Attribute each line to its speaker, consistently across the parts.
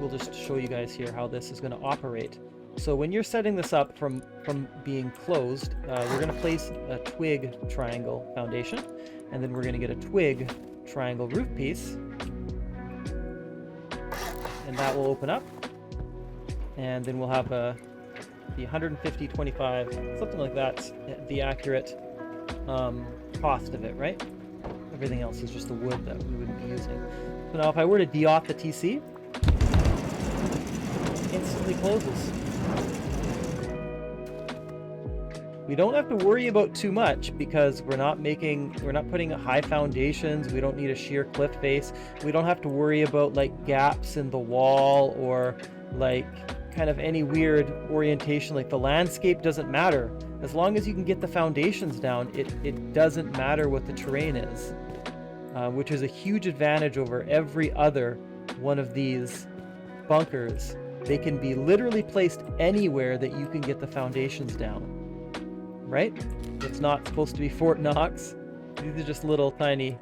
Speaker 1: we'll just show you guys here how this is going to operate. So when you're setting this up from being closed, we're going to place a twig triangle foundation, and then we're going to get a twig triangle roof piece, and that will open up, and then we'll have the 150, 25, something like that's the accurate cost of it, right? Everything else is just the wood that we wouldn't be using. So now if I were to de-off the TC, it instantly closes. We don't have to worry about too much because we're not putting high foundations. We don't need a sheer cliff face. We don't have to worry about like gaps in the wall or like kind of any weird orientation. Like the landscape doesn't matter. As long as you can get the foundations down, it doesn't matter what the terrain is, which is a huge advantage over every other one of these bunkers. They can be literally placed anywhere that you can get the foundations down. Right? It's not supposed to be Fort Knox. These are just little tiny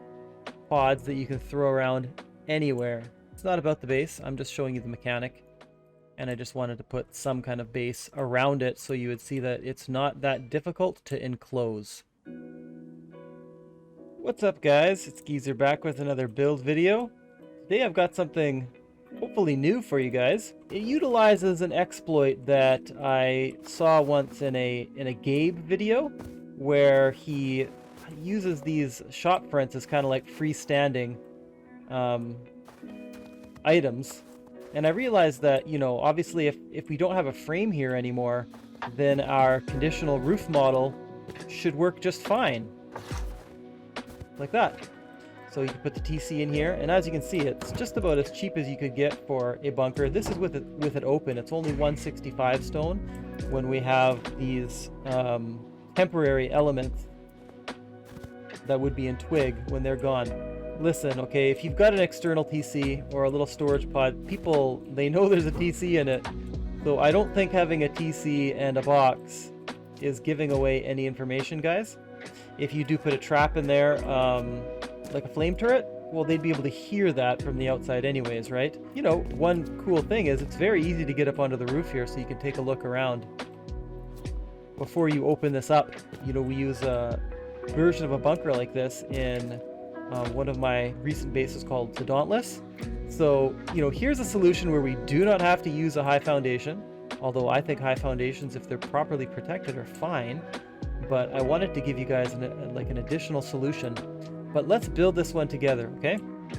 Speaker 1: pods that you can throw around anywhere. It's not about the base. I'm just showing you the mechanic. And I just wanted to put some kind of base around it so you would see that it's not that difficult to enclose. What's up, guys? It's Geezer back with another build video. Today I've got something hopefully new for you guys. It utilizes an exploit that I saw once in a Gabe video where he uses these shop fronts as kind of like freestanding items. And I realized that, you know, obviously if we don't have a frame here anymore, then our conditional roof model should work just fine. Like that. So you can put the TC in here, and as you can see, it's just about as cheap as you could get for a bunker. This is with it open. It's only 165 stone when we have these temporary elements that would be in twig when they're gone. Listen, okay, if you've got an external TC or a little storage pod, people, they know there's a TC in it. So I don't think having a TC and a box is giving away any information, guys. If you do put a trap in there, like a flame turret, well, they'd be able to hear that from the outside anyways, right? You know, one cool thing is it's very easy to get up onto the roof here so you can take a look around. Before you open this up, you know, we use a version of a bunker like this in one of my recent bases called the Dauntless. So, you know, here's a solution where we do not have to use a high foundation, although I think high foundations, if they're properly protected, are fine. But I wanted to give you guys an additional solution. But let's build this one together, okay?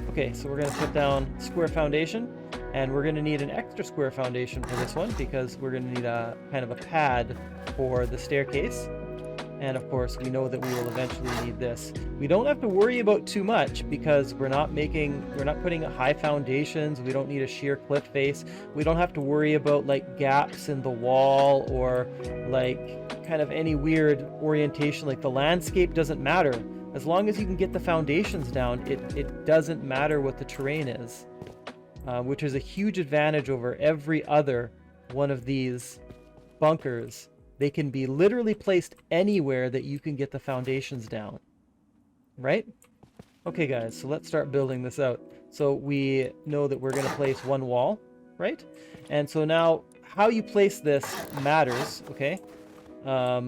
Speaker 1: Okay, so we're going to put down square foundation, and we're going to need an extra square foundation for this one because we're going to need a kind of a pad for the staircase. And of course, we know that we will eventually need this. We don't have to worry about too much because we're not putting high foundations. We don't need a sheer cliff face. We don't have to worry about like gaps in the wall or like kind of any weird orientation. Like the landscape doesn't matter. As long as you can get the foundations down, it doesn't matter what the terrain is, which is a huge advantage over every other one of these bunkers. They can be literally placed anywhere that you can get the foundations down, right? Okay, guys, so let's start building this out. So we know that we're going to place one wall, right? And so now how you place this matters, okay?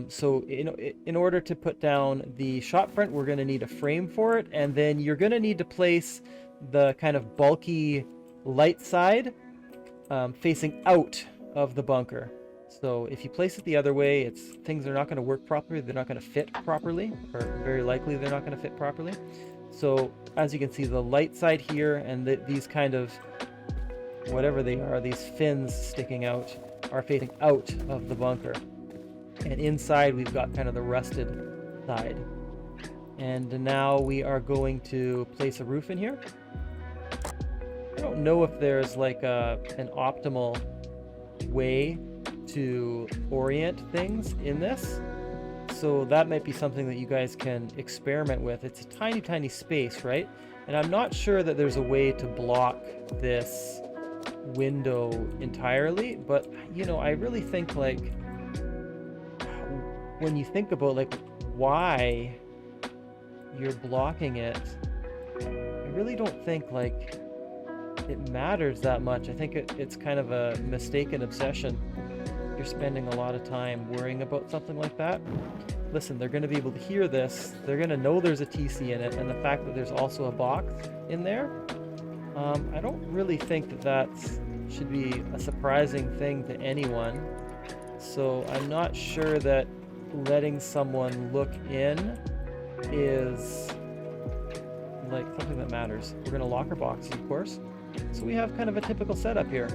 Speaker 1: So in order to put down the shop front, we're going to need a frame for it, and then you're going to need to place the kind of bulky light side facing out of the bunker. So if you place it the other way, things are not going to work properly. They're not going to fit properly, or very likely they're not going to fit properly. So as you can see, the light side here and these kind of whatever they are, these fins sticking out, are facing out of the bunker. And inside we've got kind of the rusted side. And now we are going to place a roof in here. I don't know if there's like an optimal way to orient things in this. So that might be something that you guys can experiment with. It's a tiny, tiny space, right? And I'm not sure that there's a way to block this window entirely, but you know, I really think like when you think about like why you're blocking it, I really don't think like it matters that much. I think it's kind of a mistaken obsession. You're spending a lot of time worrying about something like that. Listen, they're going to be able to hear this. They're going to know there's a TC in it, and the fact that there's also a box in there, I don't really think that should be a surprising thing to anyone. So I'm not sure that letting someone look in is like something that matters. We're going to lock our boxes, of course. So we have kind of a typical setup here.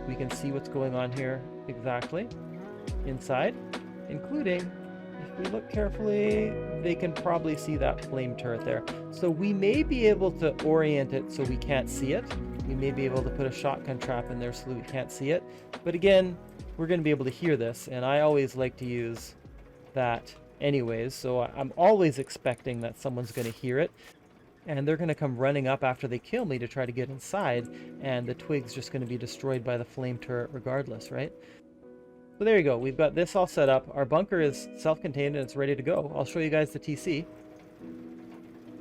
Speaker 1: We can see what's going on here exactly inside, including, if we look carefully, they can probably see that flame turret there. So we may be able to orient it so we can't see it. We may be able to put a shotgun trap in there so we can't see it. But again, we're going to be able to hear this, and I always like to use that anyways. So I'm always expecting that someone's going to hear it, and they're going to come running up after they kill me to try to get inside, and the twig's just going to be destroyed by the flame turret regardless, right? So there you go. We've got this all set up. Our bunker is self-contained and it's ready to go. I'll show you guys the TC.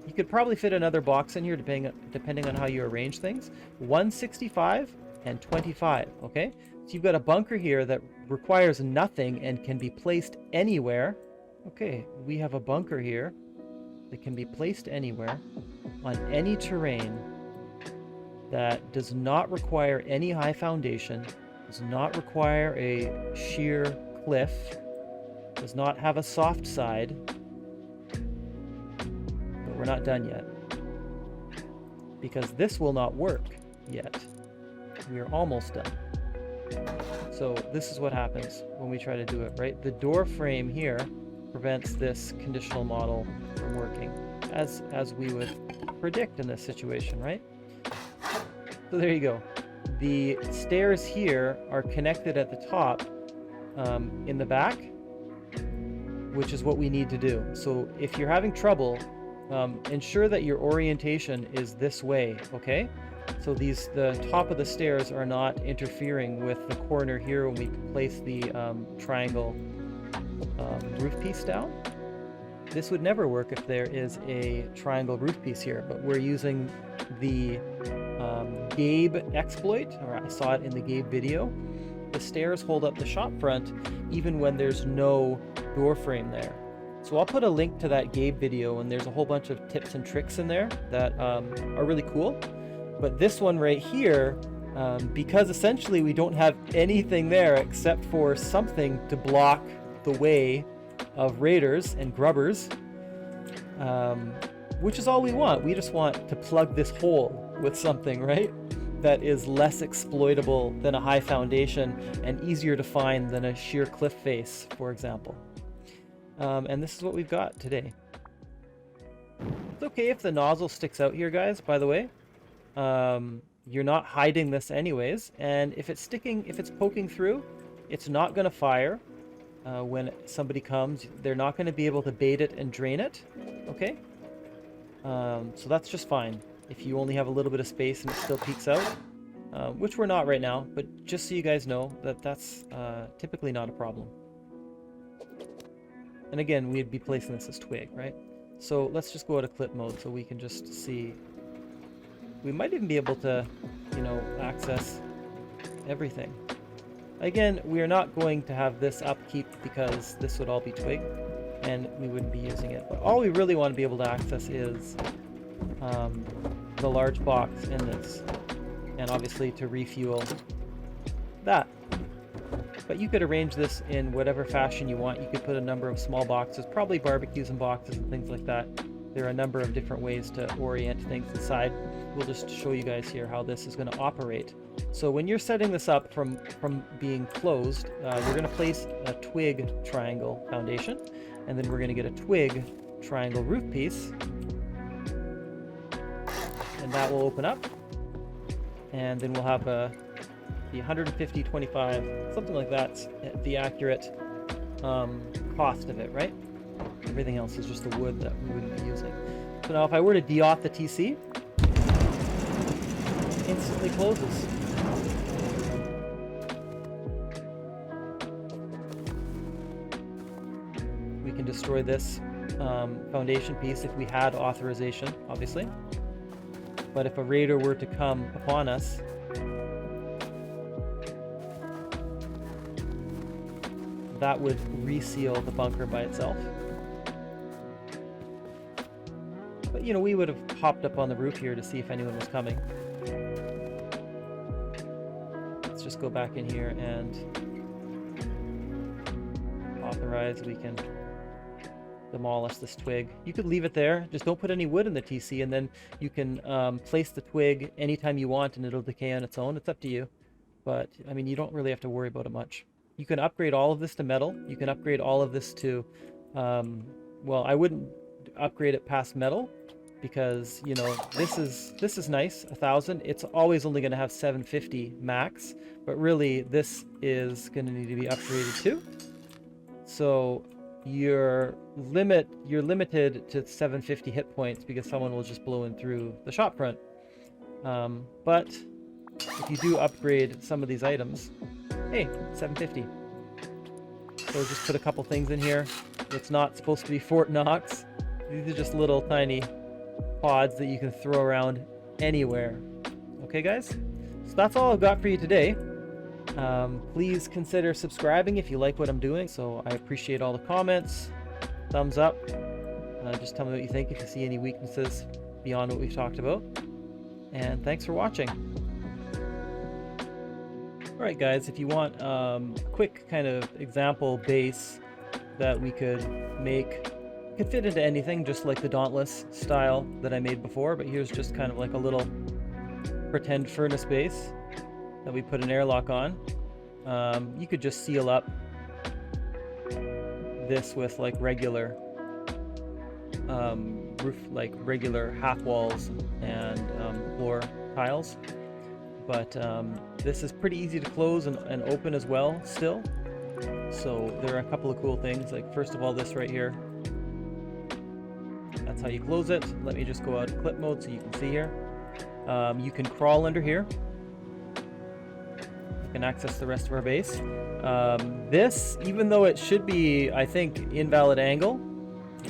Speaker 1: You could probably fit another box in here depending on how you arrange things. 165 and 25, okay? So you've got a bunker here that requires nothing and can be placed anywhere. Okay, we have a bunker here that can be placed anywhere on any terrain that does not require any high foundation, does not require a sheer cliff, does not have a soft side. But we're not done yet, because this will not work yet. We are almost done. So this is what happens when we try to do it, right? The door frame here prevents this conditional model from working, as we would predict in this situation, right? So there you go. The stairs here are connected at the top in the back, which is what we need to do. So if you're having trouble, ensure that your orientation is this way, okay? So the top of the stairs are not interfering with the corner here when we place the triangle roof piece down. This would never work if there is a triangle roof piece here, but we're using the Gabe exploit, or I saw it in the Gabe video. The stairs hold up the shop front even when there's no door frame there. So I'll put a link to that Gabe video, and there's a whole bunch of tips and tricks in there that are really cool. But this one right here, because essentially we don't have anything there except for something to block the way of raiders and grubbers, which is all we want. We just want to plug this hole with something, right? That is less exploitable than a high foundation and easier to find than a sheer cliff face, for example. And this is what we've got today. It's okay if the nozzle sticks out here, guys, by the way. You're not hiding this anyways, and if it's poking through, it's not going to fire. When somebody comes, they're not going to be able to bait it and drain it, okay? So that's just fine if you only have a little bit of space and it still peeks out, which we're not right now, but just so you guys know that that's typically not a problem. And again, we'd be placing this as twig, right? So let's just go out of clip mode so we can just see. We might even be able to, access everything. Again, we are not going to have this upkeep because this would all be twig and we wouldn't be using it. But all we really want to be able to access is the large box in this, and obviously to refuel that. But you could arrange this in whatever fashion you want. You could put a number of small boxes, probably barbecues and boxes and things like that. There are a number of different ways to orient things inside. We'll just show you guys here how this is going to operate. So when you're setting this up from being closed, we're going to place a twig triangle foundation, and then we're going to get a twig triangle roof piece, and that will open up, and then we'll have the 150, 25, something like that, the accurate cost of it, right? Everything else is just the wood that we wouldn't be using. So now if I were to de-auth the TC, instantly closes. We can destroy this foundation piece if we had authorization, obviously. But if a raider were to come upon us, that would reseal the bunker by itself. But you know, we would have hopped up on the roof here to see if anyone was coming. Let's just go back in here and authorize. We can demolish this twig. You could leave it there, just don't put any wood in the TC, and then you can place the twig anytime you want and it'll decay on its own. It's up to you, but I mean, you don't really have to worry about it much. You can upgrade all of this to metal. You can upgrade all of this to well, I wouldn't upgrade it past metal, because you know, this is nice, 1000. It's always only going to have 750 max, but really this is going to need to be upgraded too. So you're limited to 750 hit points because someone will just blow in through the shop front. But if you do upgrade some of these items, hey, 750. So just put a couple things in here. It's not supposed to be Fort Knox. These are just little tiny pods that you can throw around anywhere. Okay, guys? So that's all I've got for you today. Please consider subscribing if you like what I'm doing. So I appreciate all the comments, thumbs up. Just tell me what you think if you see any weaknesses beyond what we've talked about. And thanks for watching. Alright guys, if you want a quick kind of example base that we could make, could fit into anything, just like the Dauntless style that I made before, but here's just kind of like a little pretend furnace base that we put an airlock on. You could just seal up this with like regular roof, like regular half walls and floor tiles. But this is pretty easy to close and open as well still. So there are a couple of cool things, like first of all, this right here. That's how you close it. Let me just go out of clip mode so you can see here. You can crawl under here. You can access the rest of our base. This, even though it should be, I think, invalid angle,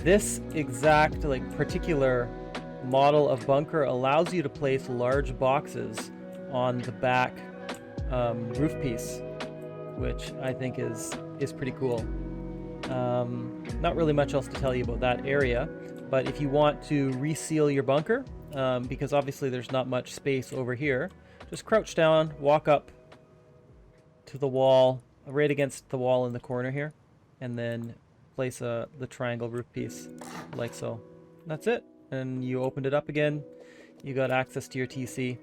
Speaker 1: this exact like particular model of bunker allows you to place large boxes on the back roof piece, which I think is pretty cool. Not really much else to tell you about that area, but if you want to reseal your bunker, because obviously there's not much space over here, just crouch down, walk up to the wall, right against the wall in the corner here, and then place the triangle roof piece like so. That's it, and you opened it up again, you got access to your TC.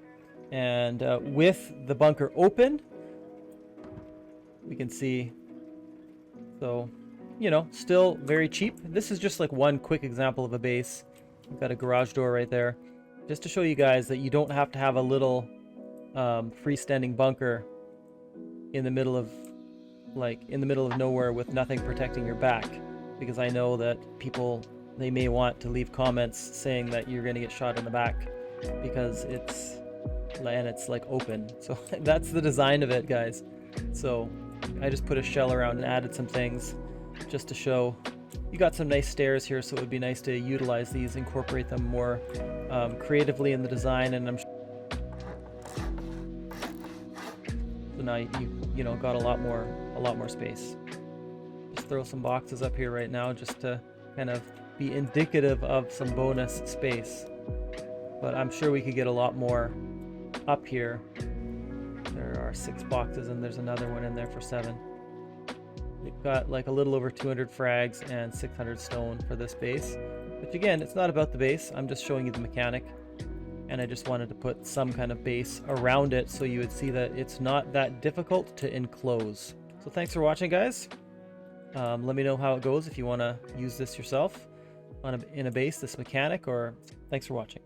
Speaker 1: And with the bunker open, we can see, so, you know, still very cheap. This is just like one quick example of a base. We've got a garage door right there, just to show you guys that you don't have to have a little freestanding bunker in the middle of nowhere with nothing protecting your back, because I know that people, they may want to leave comments saying that you're going to get shot in the back because it's like open. So that's the design of it, guys. So I just put a shell around and added some things just to show. You got some nice stairs here, so it would be nice to utilize these, incorporate them more creatively in the design. And I'm so now you know, got a lot more space. Just throw some boxes up here right now just to kind of be indicative of some bonus space, but I'm sure we could get a lot more up here. There are 6 boxes and there's another one in there for 7. We've got like a little over 200 frags and 600 stone for this base, which again, it's not about the base, I'm just showing you the mechanic, and I just wanted to put some kind of base around it so you would see that it's not that difficult to enclose. So thanks for watching, guys. Let me know how it goes if you want to use this yourself in a base, this mechanic, or thanks for watching.